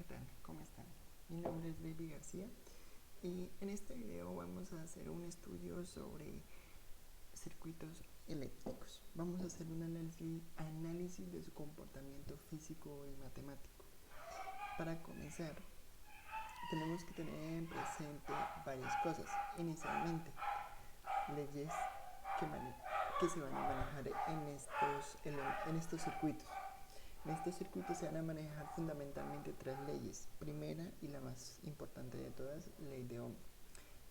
tal? ¿Cómo están? Mi nombre es Baby García y en este video vamos a hacer un estudio sobre circuitos eléctricos. Vamos a hacer un análisis de su comportamiento físico y matemático. Para comenzar, tenemos que tener en presente varias cosas. Inicialmente, leyes que se van a manejar en estos circuitos. En estos circuitos se van a manejar fundamentalmente tres leyes. Primera y la más importante de todas, ley de Ohm.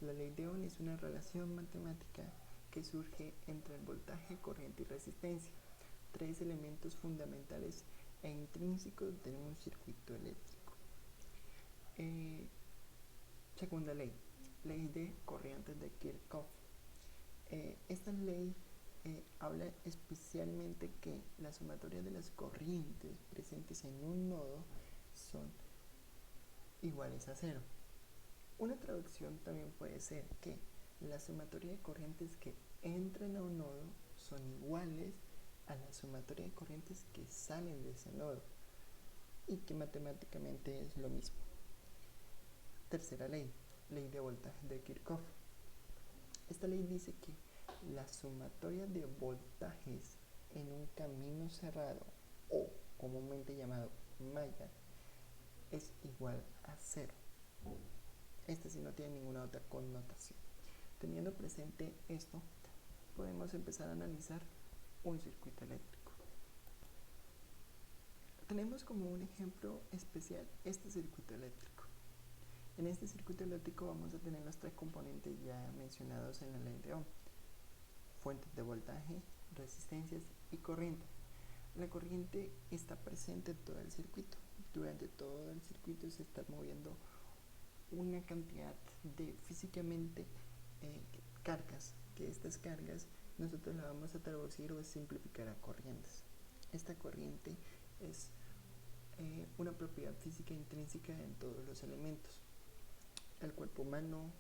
La ley de Ohm es una relación matemática que surge entre el voltaje, corriente y resistencia, tres elementos fundamentales e intrínsecos de un circuito eléctrico. Segunda ley, ley de corrientes de Kirchhoff. Esta ley habla especialmente que la sumatoria de las corrientes presentes en un nodo son iguales a cero. Una traducción también puede ser que la sumatoria de corrientes que entran a un nodo son iguales a la sumatoria de corrientes que salen de ese nodo, y que matemáticamente es lo mismo. Tercera ley, ley de voltaje de Kirchhoff. Esta ley dice que la sumatoria de voltajes en un camino cerrado, o comúnmente llamado malla, es igual a cero. Esta sí no tiene ninguna otra connotación. Teniendo presente esto, podemos empezar a analizar un circuito eléctrico. Tenemos como un ejemplo especial este circuito eléctrico. En este circuito eléctrico vamos a tener los tres componentes ya mencionados en la ley de Ohm: fuentes de voltaje, resistencias y corriente. La corriente está presente en todo el circuito. Durante todo el circuito se está moviendo una cantidad de físicamente cargas, que estas cargas nosotros la vamos a traducir o simplificar a corrientes. Esta corriente es una propiedad física intrínseca en todos los elementos. El cuerpo humano,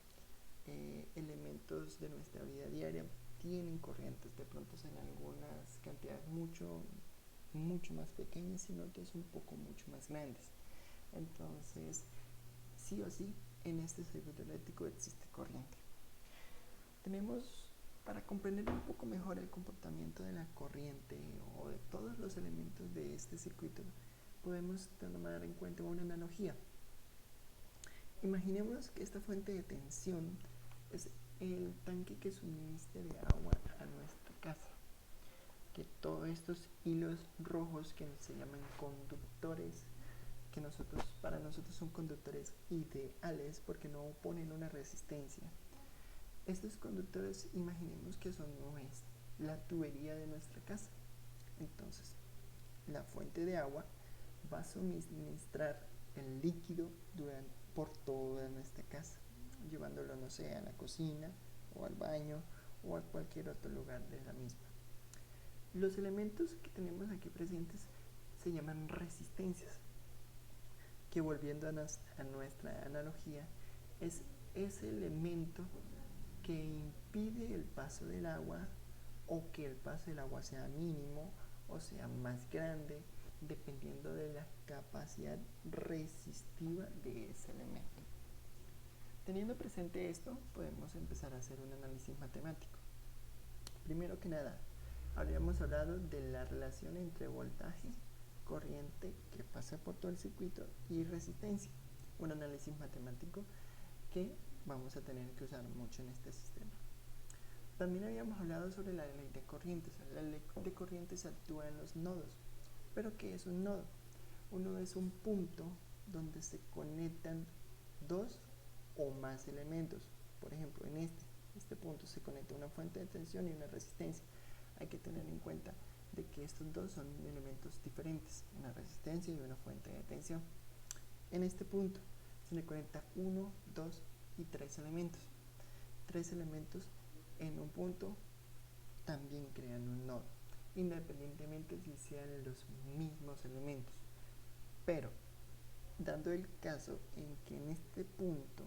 elementos de nuestra vida diaria tienen corrientes, de pronto en algunas cantidades mucho más pequeñas y en otras un poco mucho más grandes. Entonces, sí o sí, en este circuito eléctrico existe corriente. Tenemos, para comprender un poco mejor el comportamiento de la corriente o de todos los elementos de este circuito, podemos tomar en cuenta una analogía. Imaginemos que esta fuente de tensión es el tanque que suministra de agua a nuestra casa, que todos estos hilos rojos que se llaman conductores, que para nosotros son conductores ideales porque no oponen una resistencia. Estos conductores, imaginemos que son la tubería de nuestra casa. Entonces, la fuente de agua va a suministrar el líquido por toda nuestra casa, llevándolo, no sé, a la cocina o al baño o a cualquier otro lugar de la misma. Los elementos que tenemos aquí presentes se llaman resistencias, que, volviendo a nuestra analogía, es ese elemento que impide el paso del agua, o que el paso del agua sea mínimo o sea más grande, dependiendo de la capacidad resistiva de ese elemento. Teniendo presente esto, podemos empezar a hacer un análisis matemático. Primero que nada, habíamos hablado de la relación entre voltaje, corriente que pasa por todo el circuito y resistencia. Un análisis matemático que vamos a tener que usar mucho en este sistema. También habíamos hablado sobre la ley de corrientes. La ley de corrientes actúa en los nodos. ¿Pero qué es un nodo? Un nodo es un punto donde se conectan dos o más elementos. Por ejemplo, en este punto se conecta una fuente de tensión y una resistencia. Hay que tener en cuenta de que estos dos son elementos diferentes, una resistencia y una fuente de tensión. En este punto se le conecta 1, 2 y 3 elementos. 3 elementos en un punto también crean un nodo, independientemente si sean los mismos elementos. Pero, dando el caso en que en este punto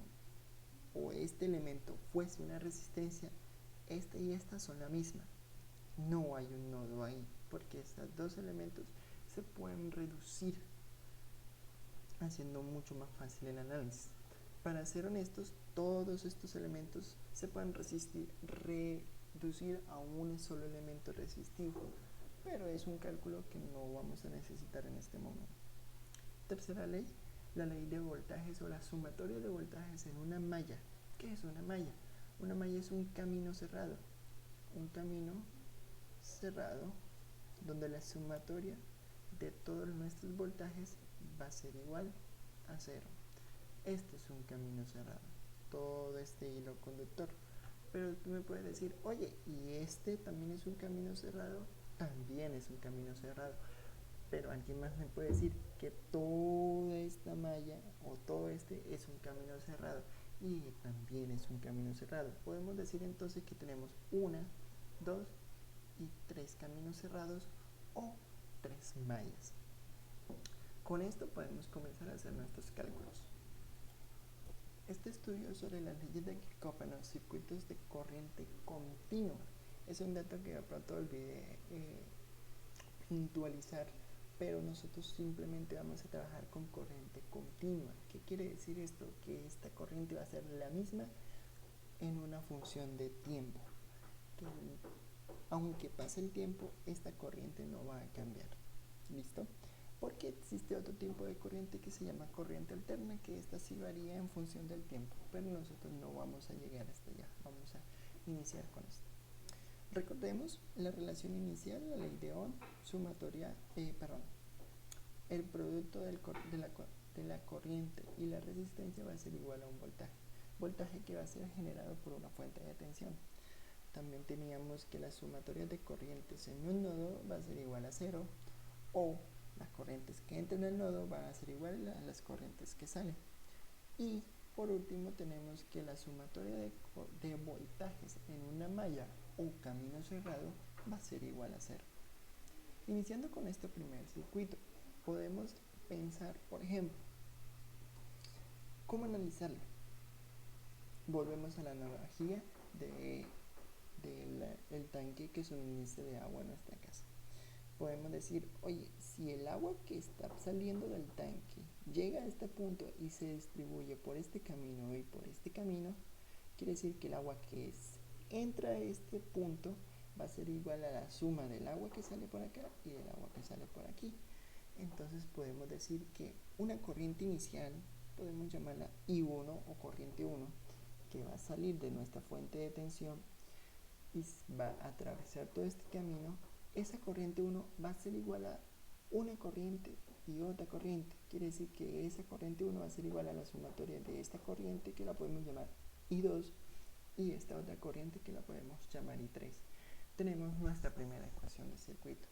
o este elemento fuese una resistencia, esta y esta son la misma. No hay un nodo ahí, porque estos dos elementos se pueden reducir haciendo mucho más fácil el análisis. Para ser honestos, todos estos elementos se pueden reducir a un solo elemento resistivo, pero es un cálculo que no vamos a necesitar en este momento. Tercera ley, la ley de voltajes o la sumatoria de voltajes en una malla. ¿Qué es una malla? Una malla es un camino cerrado donde la sumatoria de todos nuestros voltajes va a ser igual a 0. Este es un camino cerrado, todo este hilo conductor. Pero tú me puedes decir, oye, ¿y este también es un camino cerrado? También es un camino cerrado. Pero alguien más me puede decir que toda esta malla o todo este es un camino cerrado y también es un camino cerrado. Podemos decir entonces que tenemos 1, 2 y 3 caminos cerrados o 3 mallas. Con esto podemos comenzar a hacer nuestros cálculos. Este estudio sobre las leyes de Kirchhoff en los circuitos de corriente continua es un dato que de pronto olvidé puntualizar, pero nosotros simplemente vamos a trabajar con corriente continua. ¿Qué quiere decir esto? Que esta corriente va a ser la misma en una función de tiempo. Que aunque pase el tiempo, esta corriente no va a cambiar. ¿Listo? Porque existe otro tipo de corriente que se llama corriente alterna, que esta sí varía en función del tiempo, pero nosotros no vamos a llegar hasta allá. Vamos a iniciar con esto. Recordemos la relación inicial, la ley de Ohm, el producto de la corriente y la resistencia va a ser igual a un voltaje que va a ser generado por una fuente de tensión. También teníamos que la sumatoria de corrientes en un nodo va a ser igual a 0, o las corrientes que entran al nodo van a ser igual a las corrientes que salen. Y por último tenemos que la sumatoria de voltajes en una malla o camino cerrado va a ser igual a 0. Iniciando con este primer circuito, podemos pensar, por ejemplo, ¿cómo analizarlo? Volvemos a la analogía del tanque que suministra de agua a nuestra casa. Podemos decir, oye, si el agua que está saliendo del tanque llega a este punto y se distribuye por este camino y por este camino, quiere decir que el agua que entra a este punto va a ser igual a la suma del agua que sale por acá y del agua que sale por aquí. Entonces podemos decir que una corriente inicial, podemos llamarla I1 o corriente 1, que va a salir de nuestra fuente de tensión y va a atravesar todo este camino. Esa corriente 1 va a ser igual a una corriente y otra corriente. Quiere decir que esa corriente 1 va a ser igual a la sumatoria de esta corriente, que la podemos llamar I2, y esta otra corriente que la podemos llamar I3. Tenemos nuestra primera ecuación de circuito.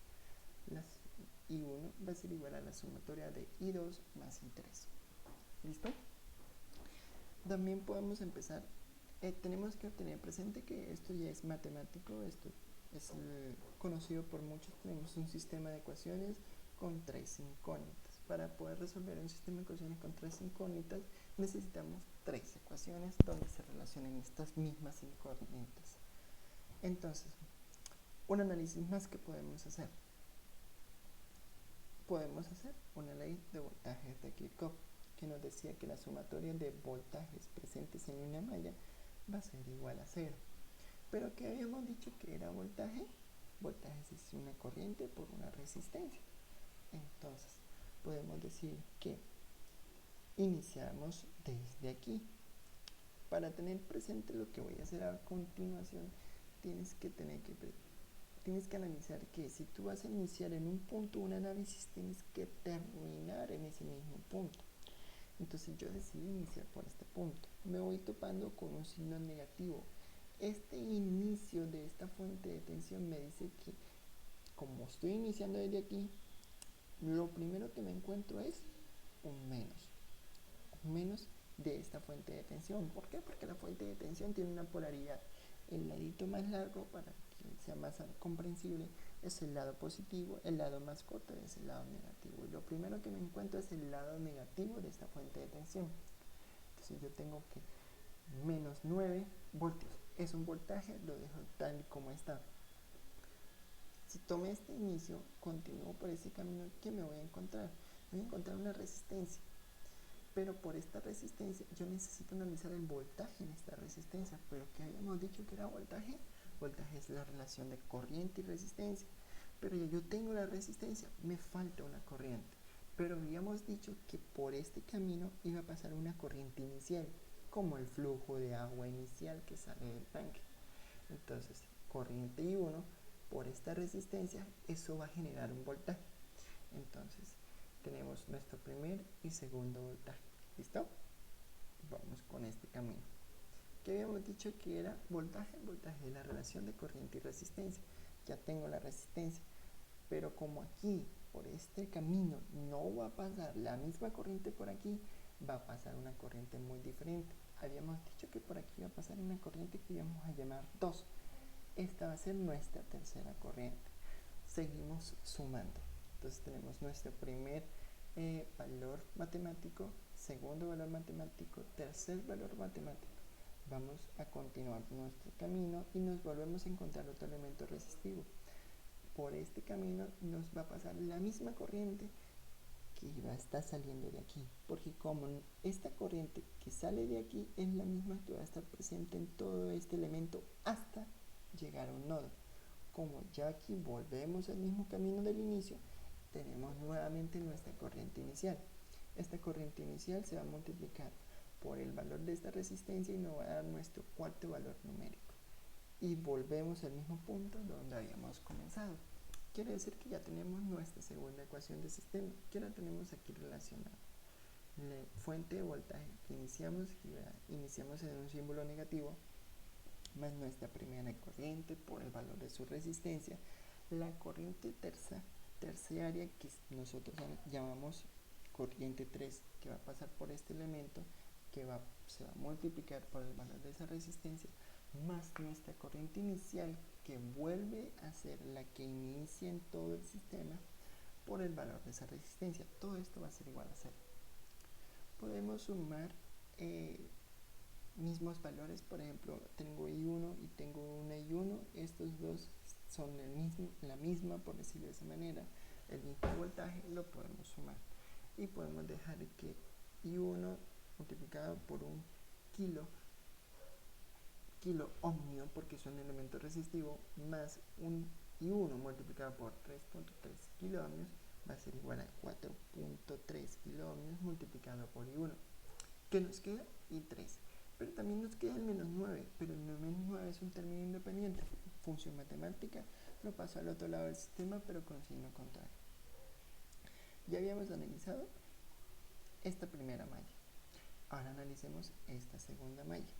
I1 va a ser igual a la sumatoria de I2 más I3. ¿Listo? También podemos empezar. Tenemos que tener presente que esto ya es matemático, esto es conocido por muchos. Tenemos un sistema de ecuaciones con 3 incógnitas. Para poder resolver un sistema de ecuaciones con 3 incógnitas necesitamos 3 ecuaciones donde se relacionen estas mismas incógnitas. Entonces, un análisis más que podemos hacer. Podemos hacer una ley de voltajes de Kirchhoff, que nos decía que la sumatoria de voltajes presentes en una malla va a ser igual a 0. Pero ¿qué habíamos dicho que era voltaje? Voltaje es una corriente por una resistencia. Entonces, podemos decir que iniciamos desde aquí. Para tener presente lo que voy a hacer a continuación, tienes que analizar que si tú vas a iniciar en un punto un análisis, tienes que terminar en ese mismo punto. Entonces yo decidí iniciar por este punto. Me voy topando con un signo negativo. Este inicio de esta fuente de tensión me dice que, como estoy iniciando desde aquí, lo primero que me encuentro es un menos de esta fuente de tensión. ¿Por qué? Porque la fuente de tensión tiene una polaridad. El ladito más largo, para que sea más comprensible, es el lado positivo, el lado más corto es el lado negativo. Y lo primero que me encuentro es el lado negativo de esta fuente de tensión. Entonces yo tengo que menos 9 voltios. Es un voltaje, lo dejo tal como está. Si tomé este inicio, continúo por ese camino, ¿qué me voy a encontrar? Voy a encontrar una resistencia. pero por esta resistencia yo necesito analizar el voltaje en esta resistencia. Pero ¿qué habíamos dicho que era voltaje? Voltaje es la relación de corriente y resistencia. Pero ya yo tengo la resistencia, me falta una corriente. Pero habíamos dicho que por este camino iba a pasar una corriente inicial, como el flujo de agua inicial que sale del tanque. Entonces, corriente I1 por esta resistencia, eso va a generar un voltaje. Entonces, tenemos nuestro primer y segundo voltaje. ¿Listo? Vamos con este camino. ¿Qué habíamos dicho que era voltaje? Voltaje es la relación de corriente y resistencia. Ya tengo la resistencia. Pero como aquí, por este camino, no va a pasar la misma corriente por aquí, va a pasar una corriente muy diferente. Habíamos dicho que por aquí va a pasar una corriente que íbamos a llamar 2. Esta va a ser nuestra tercera corriente. Seguimos sumando. Entonces tenemos nuestro primer valor matemático, segundo valor matemático, tercer valor matemático. Vamos a continuar nuestro camino y nos volvemos a encontrar otro elemento resistivo. Por este camino nos va a pasar la misma corriente que va a estar saliendo de aquí, porque como esta corriente que sale de aquí es la misma que va a estar presente en todo este elemento hasta llegar a un nodo. Como ya aquí volvemos al mismo camino del inicio, tenemos nuevamente nuestra corriente inicial. Esta corriente inicial se va a multiplicar por el valor de esta resistencia y nos va a dar nuestro cuarto valor numérico. Y volvemos al mismo punto donde habíamos comenzado. Quiere decir que ya tenemos nuestra segunda ecuación de sistema, que la tenemos aquí relacionada. La fuente de voltaje que iniciamos en un símbolo negativo, más nuestra primera corriente por el valor de su resistencia, la corriente terciaria que nosotros llamamos corriente 3, que va a pasar por este elemento, que se va a multiplicar por el valor de esa resistencia, más nuestra corriente inicial, que vuelve a ser la que inicia en todo el sistema, por el valor de esa resistencia. Todo esto va a ser igual a 0. Podemos sumar mismos valores, por ejemplo, tengo I1 y tengo una I1, estos dos son la misma, por decirlo de esa manera, el mismo voltaje, lo podemos sumar. Y podemos dejar que I1 multiplicado por un kilo ohmio, porque es un elemento resistivo, más un I1 multiplicado por 3.3 kilo ohmios va a ser igual a 4.3 kilo ohmios multiplicado por I1. ¿Qué nos queda? I3. Pero también nos queda el menos 9, pero el menos 9 es un término independiente. Función matemática, lo paso al otro lado del sistema, pero con signo contrario. Ya habíamos analizado esta primera malla. Ahora analicemos esta segunda malla.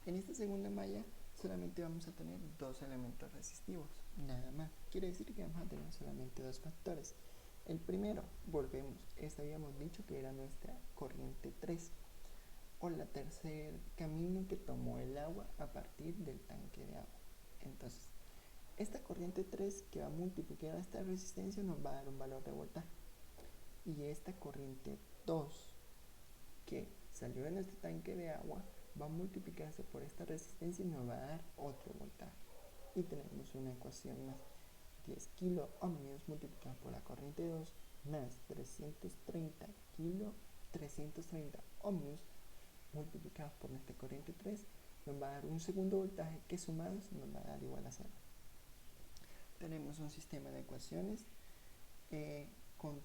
En esta segunda malla solamente vamos a tener dos elementos resistivos, nada más. Quiere decir que vamos a tener solamente dos factores. El primero, volvemos, habíamos dicho que era nuestra corriente 3, o la tercer camino que tomó el agua a partir del tanque de agua. Entonces, esta corriente 3 que va a multiplicar esta resistencia nos va a dar un valor de voltaje. Y esta corriente 2 que salió de nuestro tanque de agua va a multiplicarse por esta resistencia y nos va a dar otro voltaje. Y tenemos una ecuación más. 10 kilo ohmios multiplicado por la corriente 2 más 330 ohmios multiplicados por nuestra corriente 3 nos va a dar un segundo voltaje que sumados nos va a dar igual a 0. Tenemos un sistema de ecuaciones con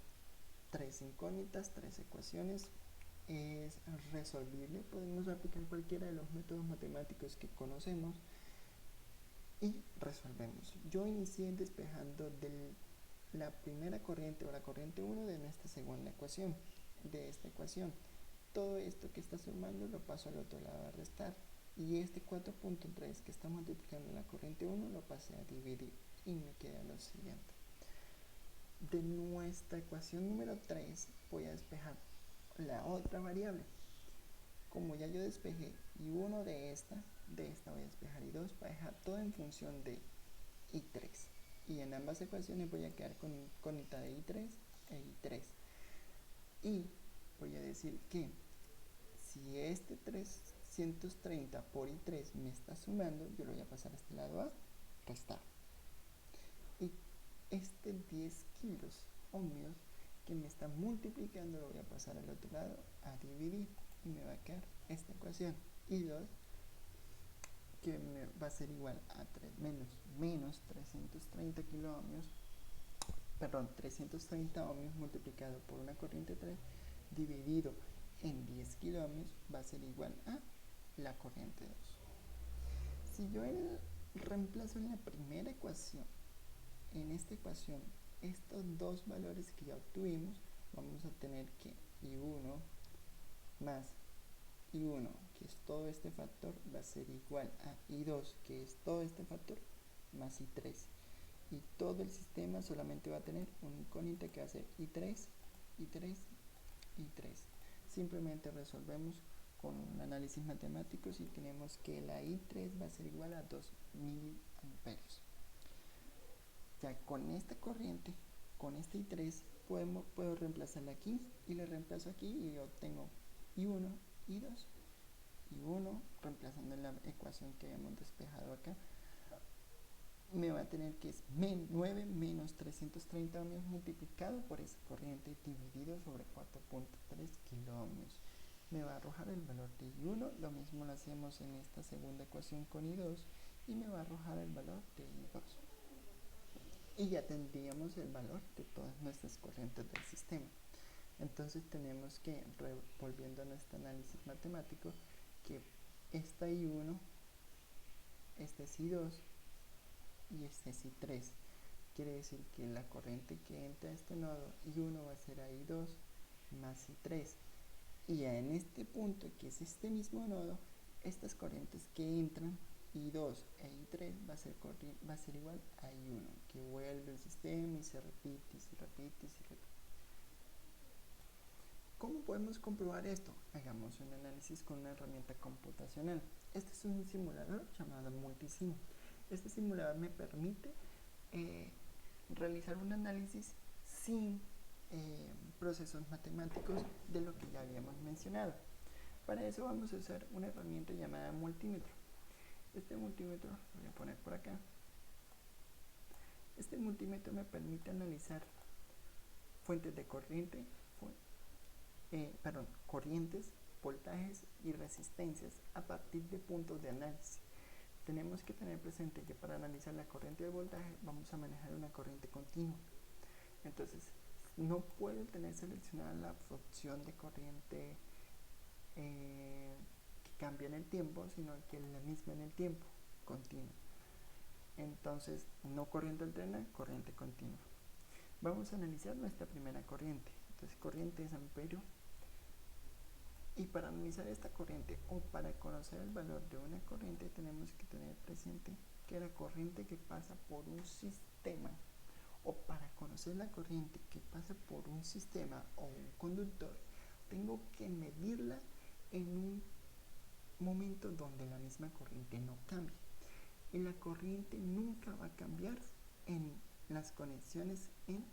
tres incógnitas, tres ecuaciones. Es resolvible, podemos aplicar cualquiera de los métodos matemáticos que conocemos y resolvemos. Yo inicié despejando la primera corriente o la corriente 1 de nuestra segunda ecuación, de esta ecuación. Todo esto que está sumando lo paso al otro lado a restar, y este 4.3 que está multiplicando la corriente 1 lo pasé a dividir y me queda lo siguiente. De nuestra ecuación número 3 voy a despejar la otra variable. Como ya yo despejé I1 de esta voy a despejar I2 para dejar todo en función de I3. Y en ambas ecuaciones voy a quedar con incógnita de I3 e I3. Y voy a decir que si este 330 por I3 me está sumando, yo lo voy a pasar a este lado a restar. Y este 10 kilos ohmios que me está multiplicando lo voy a pasar al otro lado a dividir y me va a quedar esta ecuación. I2 que me va a ser igual a menos 330 kiloohmios, perdón, 330 ohmios multiplicado por una corriente 3 dividido en 10 kiloohmios va a ser igual a la corriente 2. Si yo reemplazo en la primera ecuación, en esta ecuación, estos dos valores que ya obtuvimos, vamos a tener que I1 más I1, que es todo este factor, va a ser igual a I2, que es todo este factor, más I3. Y todo el sistema solamente va a tener un incógnita que va a ser I3, I3, I3. Simplemente resolvemos con un análisis matemático si tenemos que la I3 va a ser igual a 2 miliamperios. Ya con esta corriente, con este I3, puedo reemplazarla aquí y le reemplazo aquí y obtengo I1, I2, I1, reemplazando en la ecuación que habíamos despejado acá, me va a tener que es 9 menos 330 ohmios multiplicado por esa corriente dividido sobre 4.3 kiloohmios. Me va a arrojar el valor de I1, lo mismo lo hacemos en esta segunda ecuación con I2 y me va a arrojar el valor de I2. Y ya tendríamos el valor de todas nuestras corrientes del sistema. Entonces tenemos que, volviendo a nuestro análisis matemático, que esta I1, este es I2 y este es I3. Quiere decir que la corriente que entra a este nodo I1 va a ser a I2 más I3. Y ya en este punto, que es este mismo nodo, estas corrientes que entran I2 e I3 va a ser igual a I1, que vuelve el sistema y se repite y se repite y se repite. ¿Cómo podemos comprobar esto? Hagamos un análisis con una herramienta computacional. Este es un simulador llamado Multisim. Este simulador me permite realizar un análisis sin procesos matemáticos de lo que ya habíamos mencionado. Para eso vamos a usar una herramienta llamada multímetro. Este multímetro, lo voy a poner por acá. Este multímetro me permite analizar fuentes de corriente, corrientes, voltajes y resistencias a partir de puntos de análisis. Tenemos que tener presente que para analizar la corriente de voltaje vamos a manejar una corriente continua. Entonces, no puedo tener seleccionada la opción de corriente que cambia en el tiempo, sino que es la misma en el tiempo, continua. Entonces, no corriente alterna, corriente continua. Vamos a analizar nuestra primera corriente. Entonces, corriente es amperio. Y para analizar esta corriente o para conocer el valor de una corriente tenemos que tener presente que la corriente que pasa por un sistema, o para conocer la corriente que pasa por un sistema o un conductor, tengo que medirla en un momento donde la misma corriente no cambie. Y la corriente nunca va a cambiar en las conexiones en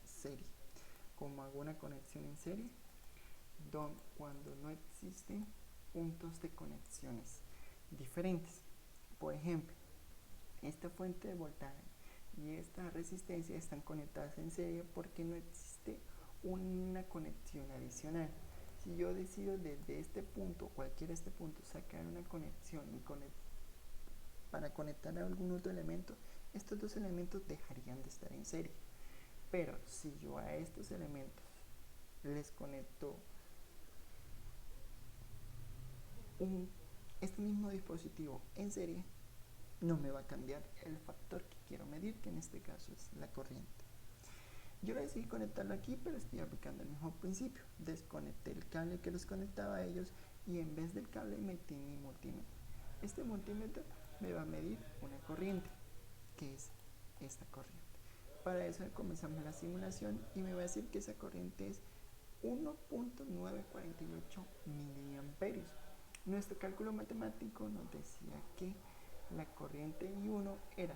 serie. Como hago una conexión en serie, cuando no existen puntos de conexiones diferentes. Por ejemplo, esta fuente de voltaje y esta resistencia están conectadas en serie porque no existe una conexión adicional. Si yo decido desde este punto, cualquiera de este punto, sacar una conexión y para conectar a algún otro elemento, estos dos elementos dejarían de estar en serie. Pero si yo a estos elementos les conecto este mismo dispositivo en serie, no me va a cambiar el factor que quiero medir, que en este caso es la corriente. Yo decidí conectarlo aquí, pero estoy aplicando el mismo principio. Desconecté el cable que los conectaba a ellos y en vez del cable metí mi multímetro. Este multímetro me va a medir una corriente, que es esta corriente. Para eso comenzamos la simulación y me va a decir que esa corriente es 1.948 miliamperios. Nuestro cálculo matemático nos decía que la corriente I1 era,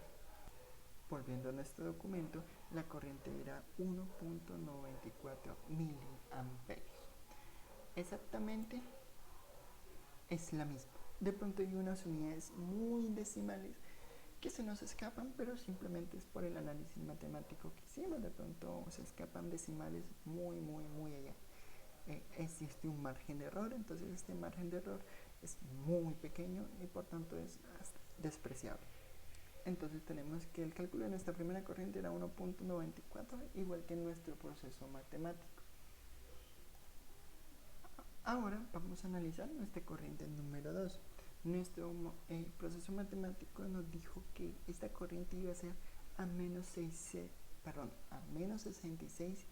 volviendo a nuestro documento, la corriente era 1.94 miliamperios. Exactamente es la misma. De pronto hay unas unidades muy decimales que se nos escapan, pero simplemente es por el análisis matemático que hicimos. De pronto se escapan decimales muy allá. Existe un margen de error, entonces este margen de error es muy pequeño y por tanto es despreciable. Entonces tenemos que el cálculo de nuestra primera corriente era 1.94, igual que en nuestro proceso matemático. Ahora vamos a analizar nuestra corriente número 2. Nuestro proceso matemático nos dijo que esta corriente iba a ser a menos 66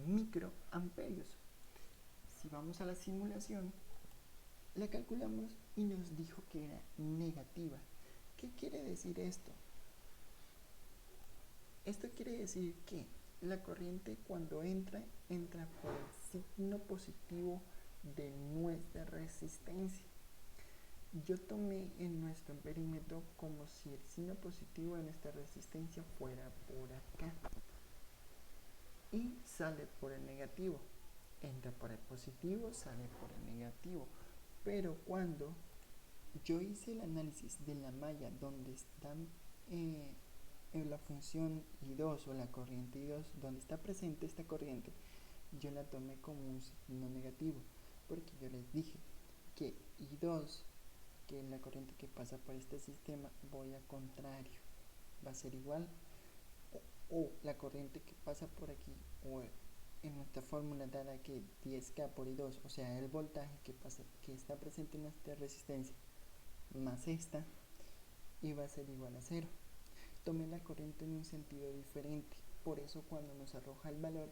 microamperios. Si vamos a la simulación, la calculamos y nos dijo que era negativa. ¿Qué quiere decir esto? Esto quiere decir que la corriente cuando entra por el signo positivo de nuestra resistencia. Yo tomé en nuestro perímetro como si el signo positivo de nuestra resistencia fuera por acá. Y sale por el negativo. Entra por el positivo, sale por el negativo. Pero cuando yo hice el análisis de la malla donde están en la función I2 o la corriente I2, donde está presente esta corriente, yo la tomé como un signo negativo, porque yo les dije que I2, que es la corriente que pasa por este sistema, voy a contrario, va a ser igual, o la corriente que pasa por aquí, o en nuestra fórmula dada que 10K por I2, o sea, el voltaje que está presente en nuestra resistencia, más esta, iba a ser igual a 0. Tomé la corriente en un sentido diferente, por eso cuando nos arroja el valor,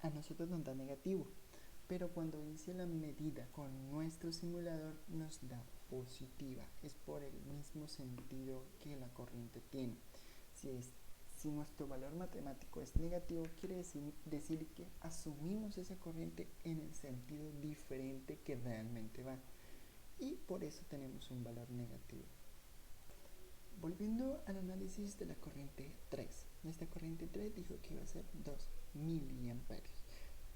a nosotros nos da negativo, pero cuando hice la medida con nuestro simulador nos da positiva. Es por el mismo sentido que la corriente tiene. Si nuestro valor matemático es negativo, quiere decir que asumimos esa corriente en el sentido diferente que realmente va, y por eso tenemos un valor negativo. Volviendo al análisis de la corriente 3. Esta corriente 3 dijo que iba a ser 2 miliamperios.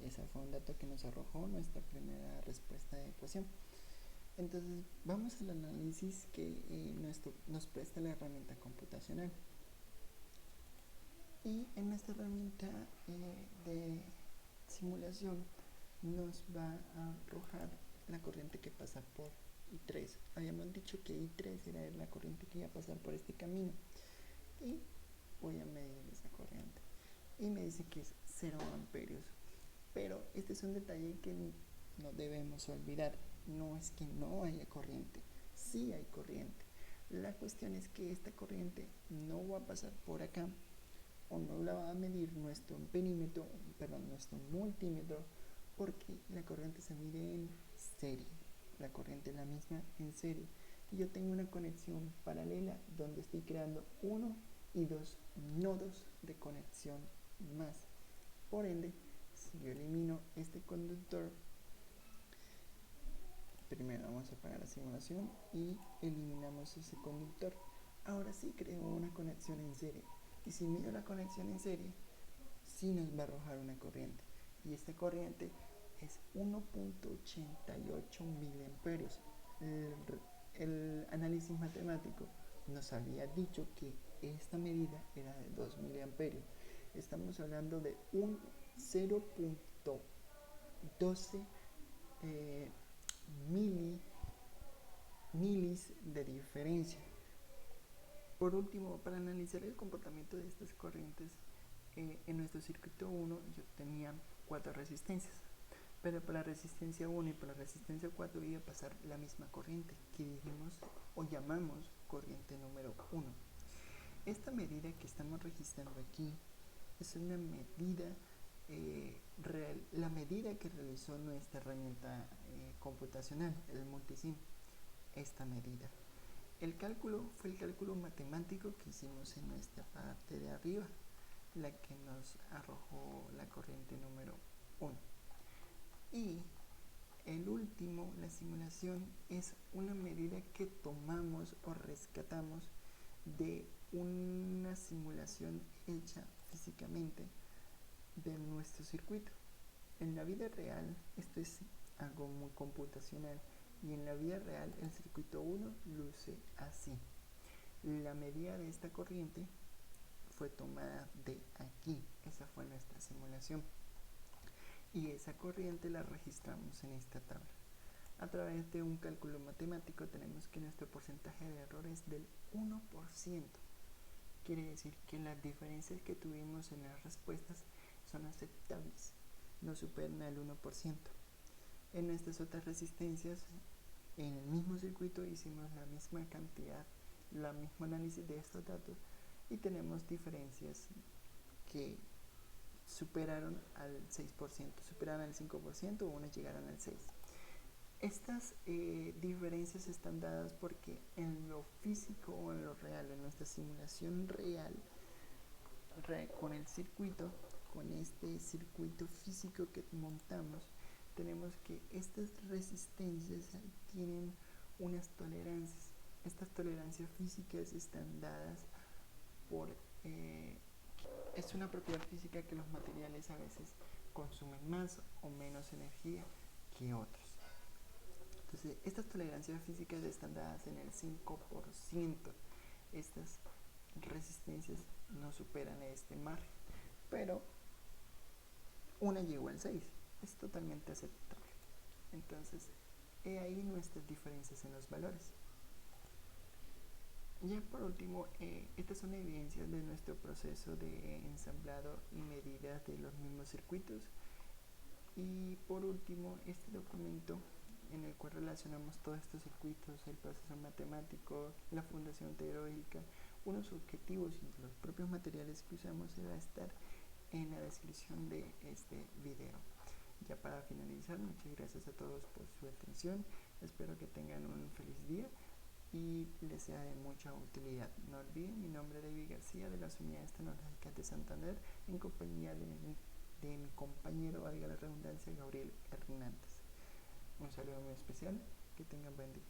Ese fue un dato que nos arrojó nuestra primera respuesta de ecuación. Entonces vamos al análisis que nos presta la herramienta computacional. Y en esta herramienta de simulación nos va a arrojar la corriente que pasa por I3. Habíamos dicho que I3 era la corriente que iba a pasar por este camino. Y voy a medir esa corriente. Y me dice que es 0 amperios. Pero este es un detalle que no debemos olvidar. No es que no haya corriente. Sí hay corriente. La cuestión es que esta corriente no va a pasar por acá, o no la va a medir nuestro multímetro, porque la corriente se mide en serie. La corriente es la misma en serie. Y yo tengo una conexión paralela donde estoy creando 1 y 2 nodos de conexión más. Por ende, si yo elimino este conductor, primero vamos a apagar la simulación y eliminamos ese conductor. Ahora sí creo una conexión en serie. Y si mido la conexión en serie, sí nos va a arrojar una corriente. Y esta corriente es 1.88 miliamperios. El análisis matemático nos había dicho que esta medida era de 2 miliamperios. Estamos hablando de un 0.12 milis de diferencia. Por último, para analizar el comportamiento de estas corrientes, en nuestro circuito 1 yo tenía 4 resistencias, pero para la resistencia 1 y para la resistencia 4 iba a pasar la misma corriente que dijimos o llamamos corriente número 1. Esta medida que estamos registrando aquí es una medida la medida que realizó nuestra herramienta computacional, el multisim, esta medida. El cálculo fue el cálculo matemático que hicimos en nuestra parte de arriba, la que nos arrojó la corriente número 1. Y el último, la simulación, es una medida que tomamos o rescatamos de una simulación hecha físicamente de nuestro circuito. En la vida real esto es algo muy computacional, y en la vida real el circuito 1 luce así. La medida de esta corriente fue tomada de aquí, esa fue nuestra simulación. Y esa corriente la registramos en esta tabla. A través de un cálculo matemático tenemos que nuestro porcentaje de error es del 1%. Quiere decir que las diferencias que tuvimos en las respuestas son aceptables, no superan el 1%. En nuestras otras resistencias, en el mismo circuito hicimos la misma cantidad, el mismo análisis de estos datos y tenemos diferencias que superaron al 6%, superaron al 5% o unas llegaron al 6%. Estas diferencias están dadas porque en lo físico o en lo real, en nuestra simulación real, con el circuito, con este circuito físico que montamos, tenemos que estas resistencias tienen unas tolerancias. Estas tolerancias físicas están dadas por... es una propiedad física que los materiales a veces consumen más o menos energía que otros. Entonces, estas tolerancias físicas están dadas en el 5%. Estas resistencias no superan este margen, pero una llegó al 6%. Es totalmente aceptable. Entonces, he ahí nuestras diferencias en los valores. Ya por último, estas son evidencias de nuestro proceso de ensamblado y medidas de los mismos circuitos. Y por último, este documento en el cual relacionamos todos estos circuitos, el proceso matemático, la fundación teórica, unos objetivos y los propios materiales que usamos se va a estar en la descripción de este video. Ya para finalizar, muchas gracias a todos por su atención, espero que tengan un feliz día y les sea de mucha utilidad. No olviden, mi nombre es David García de las Unidades Tecnológicas de Santander en compañía de mi compañero, valga la redundancia, Gabriel Hernández. Un saludo muy especial, que tengan buen día.